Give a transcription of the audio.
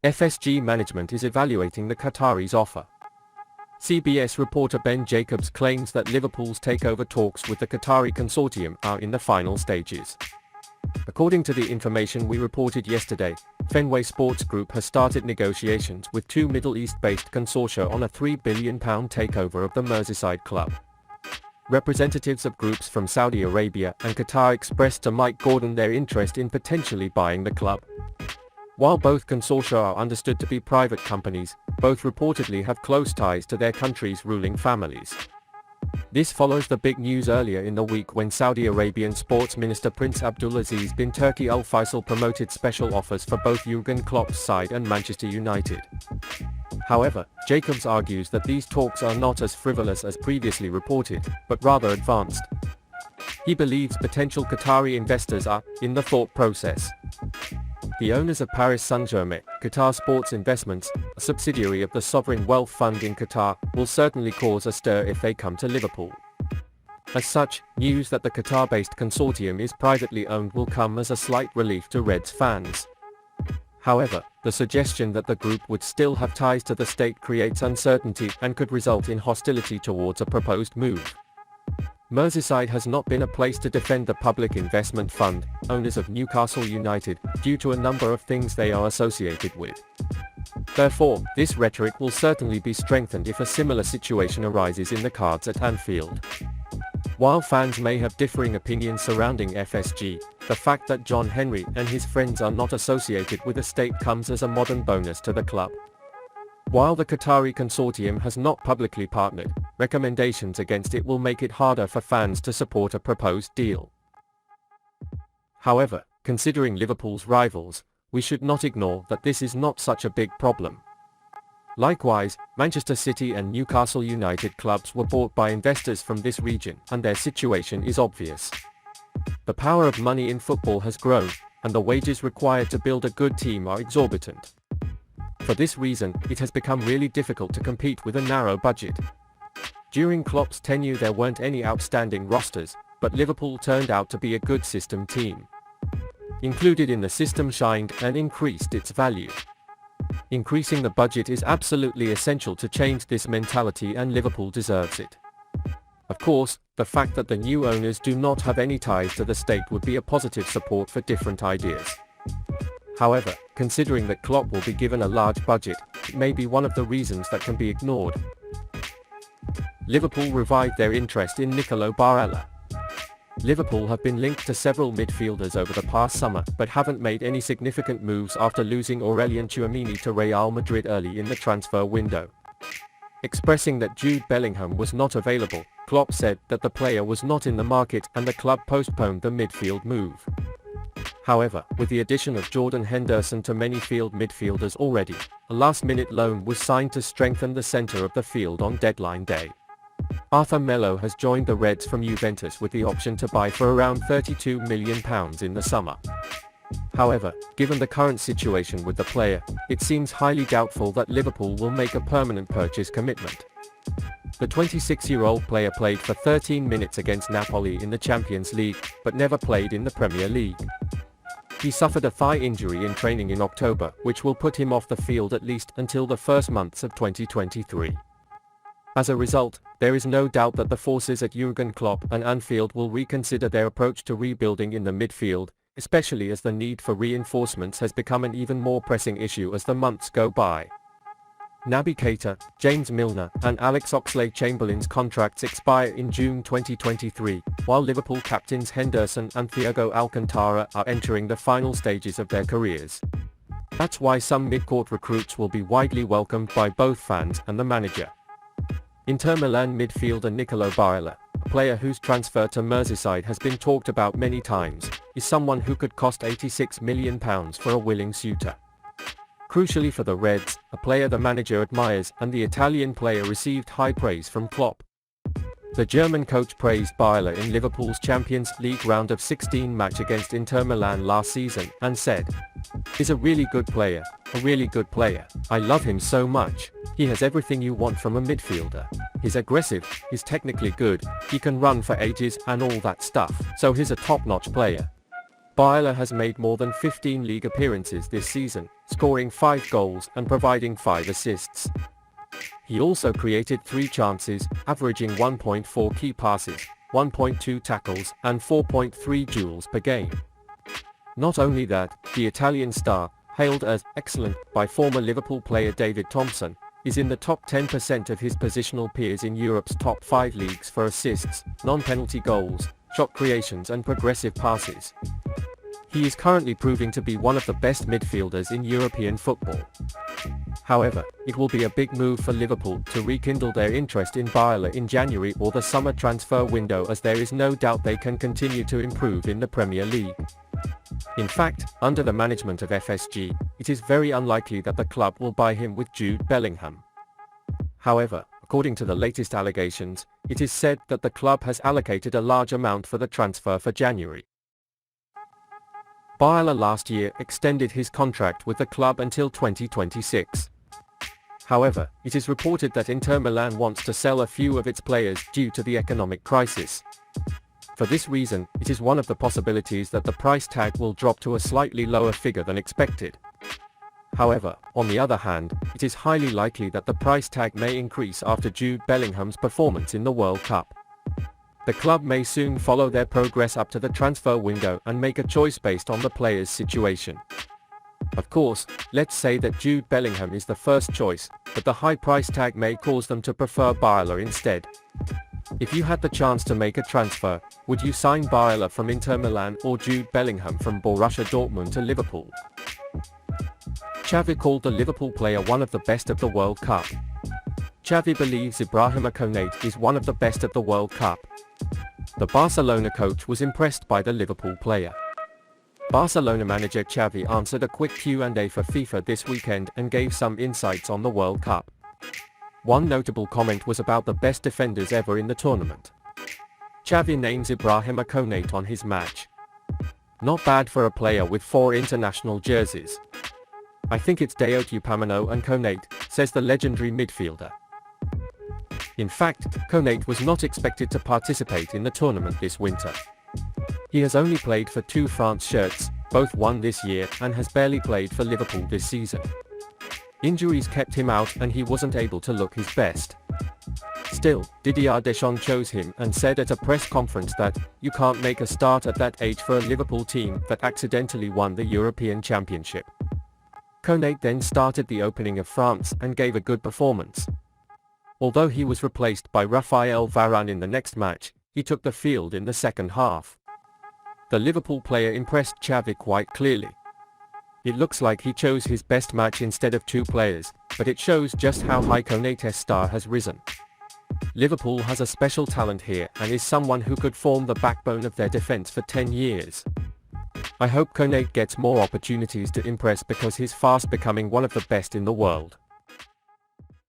FSG management is evaluating the Qataris' offer. CBS reporter Ben Jacobs claims that Liverpool's takeover talks with the Qatari consortium are in the final stages. According to the information we reported yesterday, Fenway Sports Group has started negotiations with two Middle East-based consortia on a £3 billion takeover of the Merseyside club. Representatives of groups from Saudi Arabia and Qatar expressed to Mike Gordon their interest in potentially buying the club. While both consortia are understood to be private companies, both reportedly have close ties to their country's ruling families. This follows the big news earlier in the week when Saudi Arabian Sports Minister Prince Abdulaziz bin Turki Al Faisal promoted special offers for both Jürgen Klopp's side and Manchester United. However, Jacobs argues that these talks are not as frivolous as previously reported, but rather advanced. He believes potential Qatari investors are in the thought process. The owners of Paris Saint-Germain, Qatar Sports Investments, a subsidiary of the sovereign wealth fund in Qatar, will certainly cause a stir if they come to Liverpool. As such, news that the Qatar-based consortium is privately owned will come as a slight relief to Reds fans. However, the suggestion that the group would still have ties to the state creates uncertainty and could result in hostility towards a proposed move. Merseyside has not been a place to defend the Public Investment Fund, owners of Newcastle United, due to a number of things they are associated with. Therefore, this rhetoric will certainly be strengthened if a similar situation arises in the cards at Anfield. While fans may have differing opinions surrounding FSG, the fact that John Henry and his friends are not associated with the state comes as a modern bonus to the club. While the Qatari consortium has not publicly partnered, recommendations against it will make it harder for fans to support a proposed deal. However, considering Liverpool's rivals, we should not ignore that this is not such a big problem. Likewise, Manchester City and Newcastle United clubs were bought by investors from this region, and their situation is obvious. The power of money in football has grown, and the wages required to build a good team are exorbitant. For this reason, it has become really difficult to compete with a narrow budget. During Klopp's tenure there weren't any outstanding rosters, but Liverpool turned out to be a good system team. Included in the system shined and increased its value. Increasing the budget is absolutely essential to change this mentality, and Liverpool deserves it. Of course, the fact that the new owners do not have any ties to the state would be a positive support for different ideas. However, considering that Klopp will be given a large budget, it may be one of the reasons that can be ignored. Liverpool revived their interest in Nicolo Barella. Liverpool have been linked to several midfielders over the past summer, but haven't made any significant moves after losing Aurelien Tchouameni to Real Madrid early in the transfer window. Expressing that Jude Bellingham was not available, Klopp said that the player was not in the market and the club postponed the midfield move. However, with the addition of Jordan Henderson to many field midfielders already, a last-minute loan was signed to strengthen the centre of the field on deadline day. Arthur Melo has joined the Reds from Juventus with the option to buy for around £32 million in the summer. However, given the current situation with the player, it seems highly doubtful that Liverpool will make a permanent purchase commitment. The 26-year-old player played for 13 minutes against Napoli in the Champions League, but never played in the Premier League. He suffered a thigh injury in training in October, which will put him off the field at least until the first months of 2023. As a result, there is no doubt that the forces at Jürgen Klopp and Anfield will reconsider their approach to rebuilding in the midfield, especially as the need for reinforcements has become an even more pressing issue as the months go by. Naby Keita, James Milner, and Alex Oxlade-Chamberlain's contracts expire in June 2023, while Liverpool captains Henderson and Thiago Alcantara are entering the final stages of their careers. That's why some mid-court recruits will be widely welcomed by both fans and the manager. Inter Milan midfielder Nicolo Barella, a player whose transfer to Merseyside has been talked about many times, is someone who could cost £86 million for a willing suitor. Crucially for the Reds, a player the manager admires, and the Italian player received high praise from Klopp. The German coach praised Barella in Liverpool's Champions League round of 16 match against Inter Milan last season, and said, "He's a really good player, a really good player. I love him so much. He has everything you want from a midfielder. He's aggressive, he's technically good, he can run for ages and all that stuff, so he's a top-notch player." Barella has made more than 15 league appearances this season, scoring 5 goals and providing 5 assists. He also created 3 chances, averaging 1.4 key passes, 1.2 tackles, and 4.3 duels per game. Not only that, the Italian star, hailed as excellent by former Liverpool player David Thompson, is in the top 10% of his positional peers in Europe's top 5 leagues for assists, non-penalty goals, shot creations and progressive passes. He is currently proving to be one of the best midfielders in European football. However, it will be a big move for Liverpool to rekindle their interest in Barella in January or the summer transfer window, as there is no doubt they can continue to improve in the Premier League. In fact, under the management of FSG, it is very unlikely that the club will buy him with Jude Bellingham. However, according to the latest allegations, it is said that the club has allocated a large amount for the transfer for January. Barella last year extended his contract with the club until 2026. However, it is reported that Inter Milan wants to sell a few of its players due to the economic crisis. For this reason, it is one of the possibilities that the price tag will drop to a slightly lower figure than expected. However, on the other hand, it is highly likely that the price tag may increase after Jude Bellingham's performance in the World Cup. The club may soon follow their progress up to the transfer window and make a choice based on the player's situation. Of course, let's say that Jude Bellingham is the first choice, but the high price tag may cause them to prefer Barella instead. If you had the chance to make a transfer, would you sign Barella from Inter Milan or Jude Bellingham from Borussia Dortmund to Liverpool? Xavi called the Liverpool player one of the best of the World Cup. Xavi believes Ibrahima Konate is one of the best of the World Cup. The Barcelona coach was impressed by the Liverpool player. Barcelona manager Xavi answered a quick Q&A for FIFA this weekend and gave some insights on the World Cup. One notable comment was about the best defenders ever in the tournament. Xavi names Ibrahima Konate on his match. Not bad for a player with 4 international jerseys. I think it's Dayot Upamecano and Konate, says the legendary midfielder. In fact, Konate was not expected to participate in the tournament this winter. He has only played for 2 France shirts, both won this year, and has barely played for Liverpool this season. Injuries kept him out and he wasn't able to look his best. Still, Didier Deschamps chose him and said at a press conference that, "You can't make a start at that age for a Liverpool team that accidentally won the European Championship." Konate then started the opening of France and gave a good performance. Although he was replaced by Raphael Varane in the next match, he took the field in the second half. The Liverpool player impressed Xavi quite clearly. It looks like he chose his best match instead of 2 players, but it shows just how high Konate's star has risen. Liverpool has a special talent here and is someone who could form the backbone of their defense for 10 years. I hope Konate gets more opportunities to impress because he's fast becoming one of the best in the world.